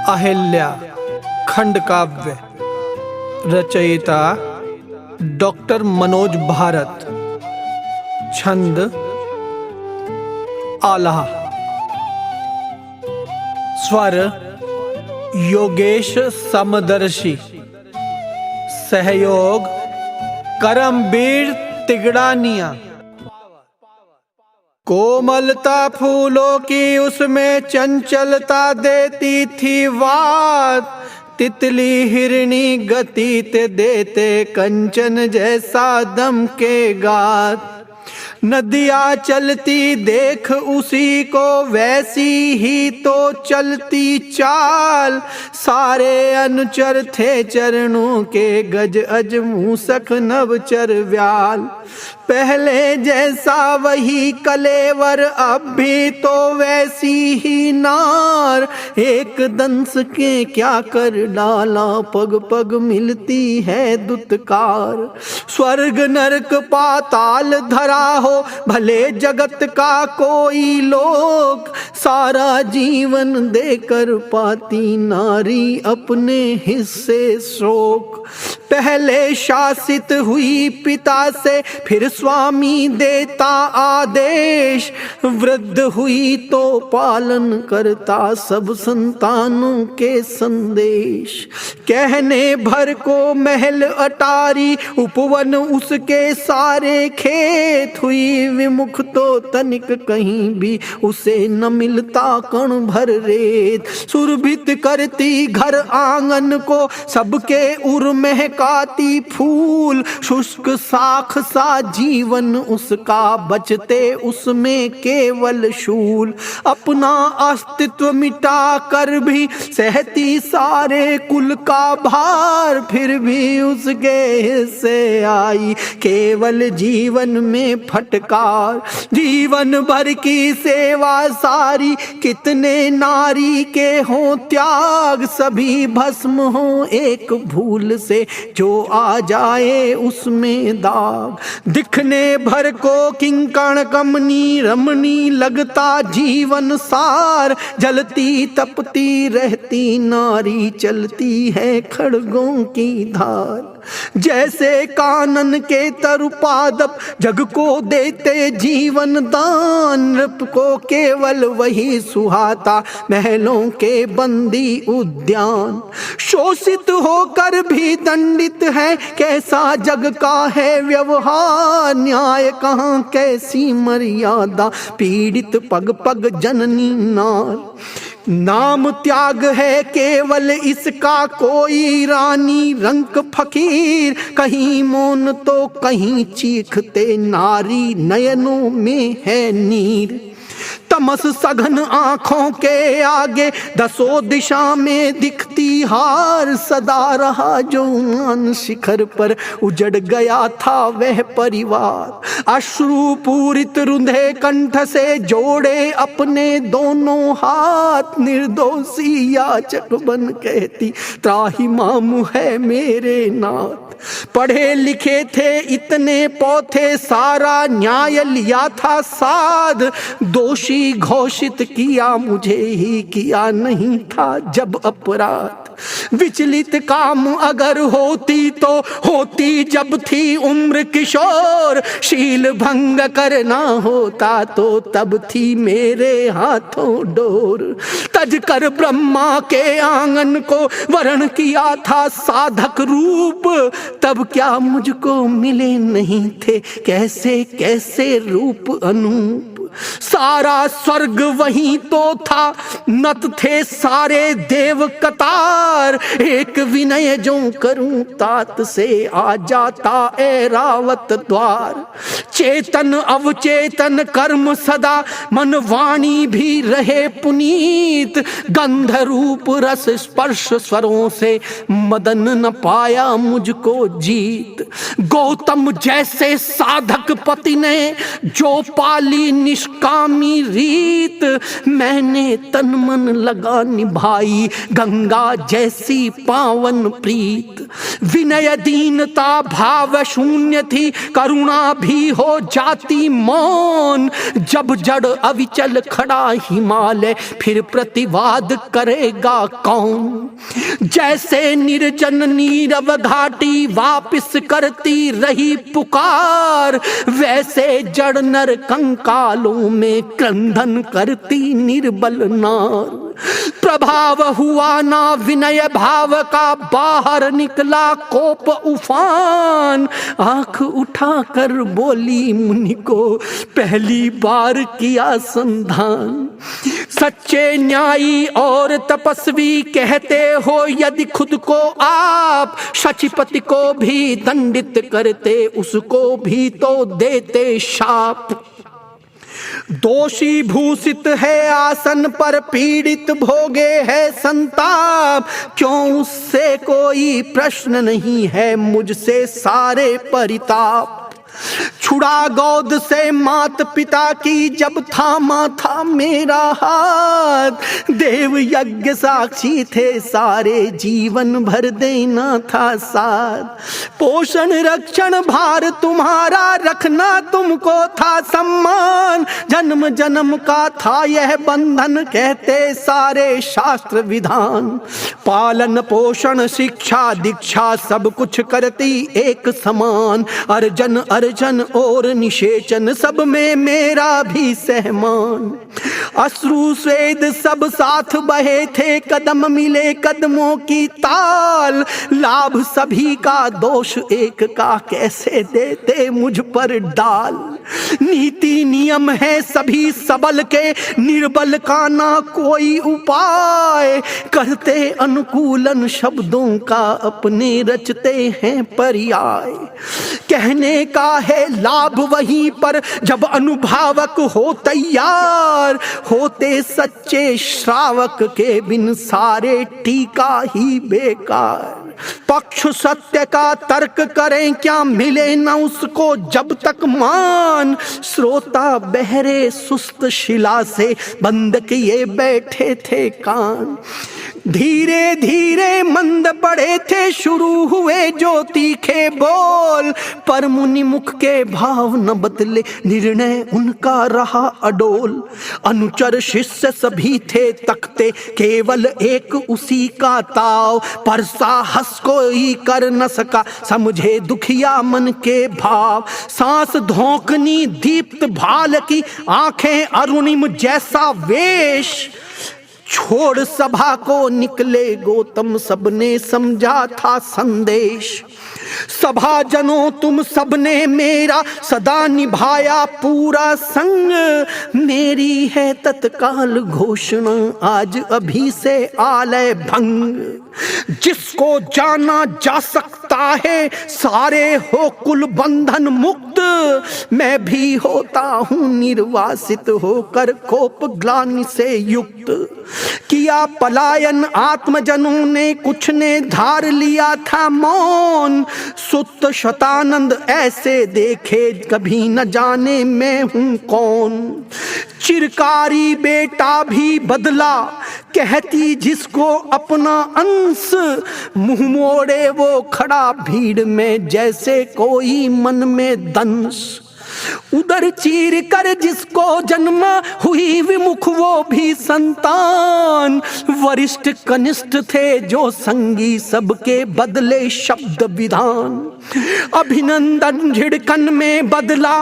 अहिल्या खंड काव्य, रचयिता डॉक्टर मनोज भारत, छंद आल्हा, स्वर योगेश समदर्शी, सहयोग करमबीर तिगड़ानिया। कोमलता फूलों की उसमें चंचलता देती थी बात, तितली हिरणी गति ते देते कंचन जैसा दम के गात। नदियाँ चलती देख उसी को वैसी ही तो चलती चाल, सारे अनुचर थे चरणों के गज अज मूसक नवचर व्याल। पहले जैसा वही कलेवर अब भी तो वैसी ही नार, एक दंस के क्या कर डाला पग पग मिलती है दुत्कार। स्वर्ग नरक पाताल धरा हो भले जगत का कोई लोक, सारा जीवन देकर पाती नारी अपने हिस्से शोक। पहले शासित हुई पिता से फिर स्वामी देता आदेश, वृद्ध हुई तो पालन करता सब संतानों के संदेश। कहने भर को महल अटारी उपवन उसके सारे खेत, हुई विमुख तो तनिक कहीं भी उसे न मिलता कण भर रेत। सुरभित करती घर आंगन को सबके उर महकाती फूल, शुष्क साख सा जीवन उसका बचते उसमें केवल शूल। अपना अस्तित्व मिटा कर भी सहती सारे कुल का भार, फिर भी उसके हिस्से आई केवल जीवन में फटकार। जीवन भर की सेवा सारी कितने नारी के हों त्याग, सभी भस्म हो एक भूल से जो आ जाए उसमें दाग। दिखने भर को किंकण कमनी रमणी लगता जीवन सार, जलती तपती रहती नारी चलती है खड़गों की धार। जैसे कानन के तरुपादप जग को देते जीवन दान, नृप को केवल वही सुहाता महलों के बंदी उद्यान। शोषित होकर भी दंडित है कैसा जग का है व्यवहार, न्याय कहाँ कैसी मर्यादा पीड़ित पग पग जननी नार। नाम त्याग है केवल इसका कोई रानी रंक फकीर, कहीं मौन तो कहीं चीखते नारी नयनों में है नीर। तमस सघन आंखों के आगे दसों दिशा में दिखती हार, सदा रहा जो मान शिखर पर उजड़ गया था वह परिवार। अश्रु पूरित रुंधे कंठ से जोड़े अपने दोनों हाथ, निर्दोषी याचक बन कहती त्राहिमाम है मेरे नाथ। पढ़े लिखे थे इतने पौथे सारा न्याय लिया था साध, दोषी घोषित किया मुझे ही किया नहीं था जब अपराध। विचलित काम अगर होती तो होती जब थी उम्र किशोर, शील भंग करना होता तो तब थी मेरे हाथों डोर। तज कर ब्रह्मा के आंगन को वरण किया था साधक रूप, तब क्या मुझको मिले नहीं थे कैसे कैसे रूप अनूप। सारा स्वर्ग वहीं तो था नत थे सारे देव कतार, एक विनय जो करूं तात से आ जाता ऐरावत द्वार। चेतन अवचेतन कर्म सदा मन वाणी भी रहे पुनीत, गंध रूप रस स्पर्श स्वरों से मदन न पाया मुझको जीत। गौतम जैसे साधक पति ने जो पाली निष्कामी रीत मैंने तन मन लगा निभाई, गंगा जैसी पावन प्रीत। विनय दीनता भाव शून्य थी, करुणा भी हो जाती मौन। जब जड़ अविचल खड़ा हिमालय, फिर प्रतिवाद करेगा कौन। जैसे निर्जन नीरव घाटी वापिस करती रही पुकार, वैसे जड़ नर कंकालों में क्रंदन करती निर्बल नार। प्रभाव हुआ ना विनय भाव का, बाहर निकला कोप उफान। आंख उठाकर बोली मुनि को, पहली बार किया संधान। सच्चे न्यायी और तपस्वी कहते हो यदि खुद को आप, शचीपति को भी दंडित करते, उसको भी तो देते शाप। दोषी भूषित है आसन पर, पीड़ित भोगे है संताप। क्यों उससे कोई प्रश्न नहीं है, मुझसे सारे परिताप। छुड़ा गोद से मात पिता की, जब थामा था मेरा हाथ। देव यज्ञ साक्षी थे सारे, जीवन भर देना था साथ। पोषण रक्षण भार तुम्हारा, रखना तुमको था सम्मान। जन्म जन्म का था यह बंधन, कहते सारे शास्त्र विधान। पालन पोषण शिक्षा दीक्षा सब कुछ करती एक समान। अर्जन अर्जन और निषेचन सब में मेरा भी सहमान। अश्रु स्वेद सब साथ बहे थे, कदम मिले कदमों की ताल। लाभ सभी का दोष एक का, कैसे देते मुझ पर डाल। नीति नियम है सभी सबल के, निर्बल का ना कोई उपाय। करते अनुकूलन शब्दों का, अपने रचते हैं पर्याय। कहने का है लाभ वहीं पर, जब अनुभावक हो तैयार। होते सच्चे श्रावक के बिन, सारे टीका ही बेकार। पक्ष सत्य का तर्क करें क्या, मिले न उसको जब तक मान। श्रोता बहरे सुस्त शिला से, बंद किए बैठे थे कान। धीरे धीरे मंद पड़े थे, शुरू हुए जो तीखे बोल। पर मुनि मुख के भाव न बदले, निर्णय उनका रहा अडोल। अनुचर शिष्य सभी थे तकते, केवल एक उसी का ताव। पर साहस कोई कर न सका, समझे दुखिया मन के भाव। सांस धोंकनी दीप्त भाल की, आंखें अरुणिम जैसा वेश। छोड़ सभा को निकले गौतम, सबने समझा था संदेश। सभाजनों तुम सबने मेरा सदा निभाया पूरा संग। मेरी है तत्काल घोषणा, आज अभी से आलय भंग। जिसको जाना जा सकता है, सारे हो कुल बंधन मुक्त। मैं भी होता हूँ निर्वासित होकर, कोप ग्लानि से युक्त। किया पलायन आत्मजनों ने, कुछ ने धार लिया था मौन। सुत शतानंद ऐसे देखे, कभी न जाने मैं हूँ कौन। चिरकारी बेटा भी बदला, कहती जिसको अपना अंश। मुंह मोड़े वो खड़ा भीड़ में, जैसे कोई मन में दंश। उधर चीर कर जिसको जन्मा, हुई विमुख वो भी संतान। वरिष्ठ कनिष्ठ थे जो संगी, सबके बदले शब्द विधान। अभिनंदन झिड़कन में बदला,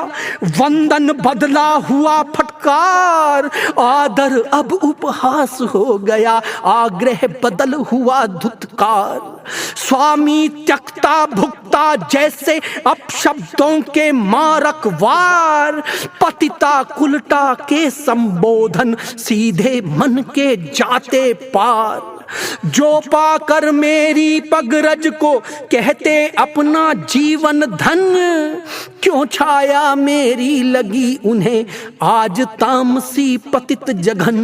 वंदन बदला हुआ फटकार। आदर अब उपहास हो गया, आग्रह बदल हुआ धुतकार। स्वामी त्यक्ता भुक्ता जैसे अपशब्दों के मारक वार। पतिता कुलटा के संबोधन, सीधे मन के जाते पार। जो पाकर मेरी पगरज को, कहते अपना जीवन धन। क्यों छाया मेरी लगी उन्हें, आज तामसी पतित जघन।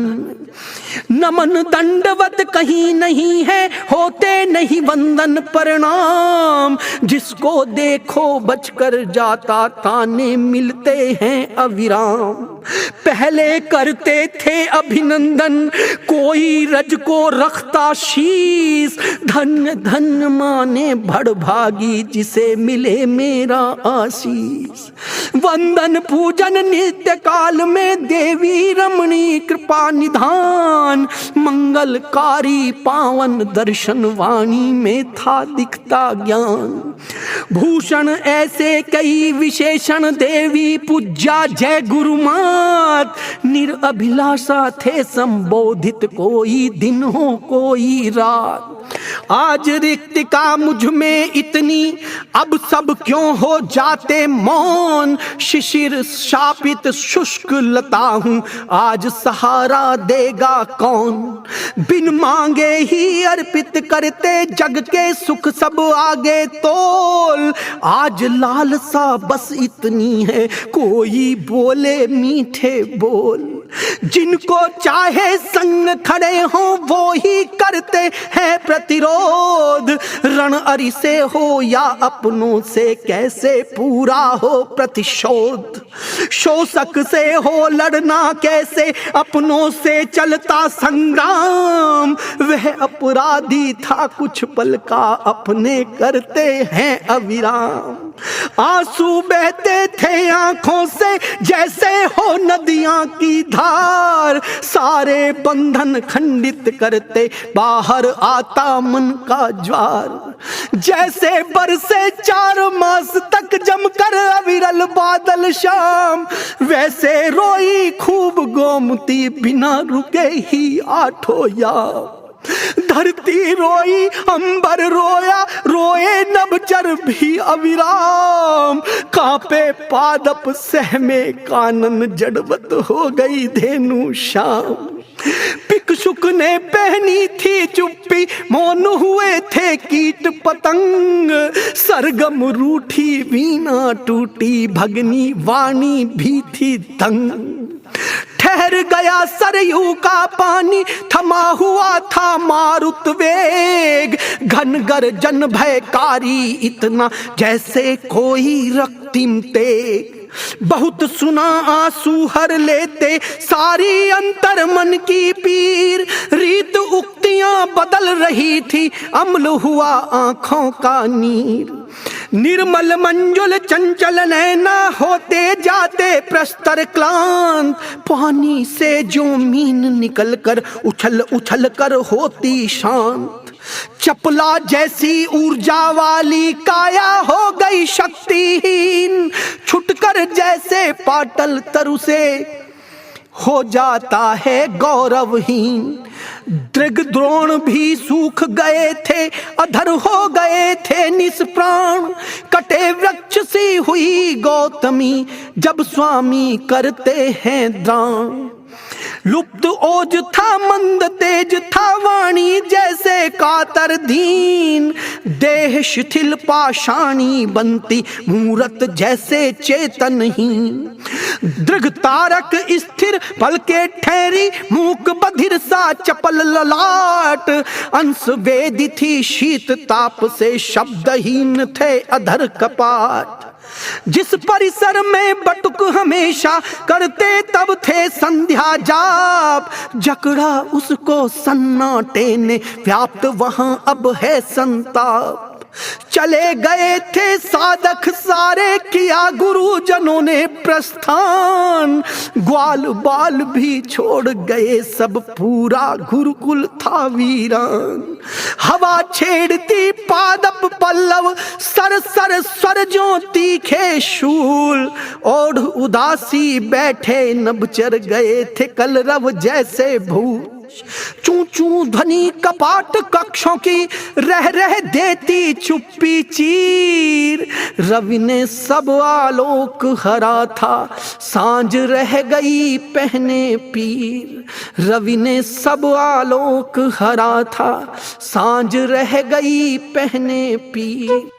नमन दंडवत कहीं नहीं है, होते नहीं वंदन प्रणाम। जिसको देखो बचकर जाता, ताने मिलते हैं अविराम। पहले करते थे अभिनंदन, कोई रज को रखता शीस। धन्य धन्य माने भड़भागी, जिसे मिले मेरा आशीष। वंदन पूजन नित्य काल में, देवी रमणी कृपा निधान। मंगलकारी पावन दर्शन, वाणी में था दिखता ज्ञान। भूषण ऐसे कई विशेषण, देवी पूज्या जय गुरुमात। निरअभिलाषा थे संबोधित, कोई दिन हो कोई रात। आज रिक्तिका मुझ में इतनी, अब सब क्यों हो जाते मौन। शिशिर शापित शुष्क लता हूँ, आज सहारा देगा कौन। बिन मांगे ही अर्पित करते, जग के सुख सब आगे तोल। आज लालसा बस इतनी है, कोई बोले मीठे बोल। जिनको चाहे संग खड़े हों, वो ही करते हैं प्रतिरोध। रण अरि से हो या अपनों से, कैसे पूरा हो प्रतिशोध। शोषक से हो लड़ना कैसे, अपनों से चलता संग्राम। वह अपराधी था कुछ पल का, अपने करते हैं अविराम। आंसू बहते थे आंखों से, जैसे हो नदियां की धार। सारे बंधन खंडित करते, बाहर आता मन का ज्वार। जैसे बरसे 4 मास तक जमकर अविरल बादल शाम, वैसे रोई खूब गोमती, बिना रुके ही 8 याम। धरती रोई अंबर रोया, रोए नभचर भी अविराम। कांपे पादप सहमे कानन, जड़वत हो गई धेनु शाम। भिक्षुक ने पहनी थी चुप्पी, मौन हुए थे कीट पतंग। सरगम रूठी वीणा टूटी, भगनी वाणी भी थी दंग। ठहर गया सरयू का पानी, थमा हुआ था मारुत वेग। घन गर्जन भयकारी इतना, जैसे कोई रक्तिम तेग। बहुत सुना आंसू हर लेते, सारी अंतर मन की पीर। रीत उक्तियां बदल रही थी, अम्ल हुआ आंखों का नीर। निर्मल मंजुल चंचल नैना, होते जाते प्रस्तर क्लांत। पानी से जो मीन निकल कर, उछल उछल कर होती शांत। चपला जैसी ऊर्जा वाली काया हो गई शक्तिहीन। छुटकर जैसे पाटल तरु से, हो जाता है गौरवहीन। दृग द्रोण भी सूख गए थे, अधर हो गए थे निष्प्राण। कटे वृक्ष सी हुई गौतमी, जब स्वामी करते हैं दान। लुप्त ओज था मंद तेज था, वाणी जैसे कातर दीन। देह शिथिल पाषाणी बनती, मूरत जैसे चेतनहीन। दृघ तारक स्थिर पलके ठहरी, मूक बधिर सा चपल ललाट। अंश वेदी थी शीत ताप से, शब्दहीन थे अधर कपाट। जिस परिसर में बटुक हमेशा करते, तब थे संध्या जाप। जकड़ा उसको सन्नाटे ने, व्याप्त वहां अब है संताप। चले गए थे साधक सारे, किया गुरुजनों ने प्रस्थान। ग्वाल बाल भी छोड़ गए सब, पूरा गुरुकुल था वीरान। हवा छेड़ती पादप पल्लव, सर सर स्वर जो तीखे शूल। ओढ़ उदासी बैठे नभचर, गए थे कलरव जैसे भूल। चू चू ध्वनि कपाट कक्षों की, रह रह देती चुप्पी चीर। रवि ने सब आलोक हरा था, सांझ रह गई पहने पीर। रवि ने सब आलोक हरा था, सांझ रह गई पहने पीर।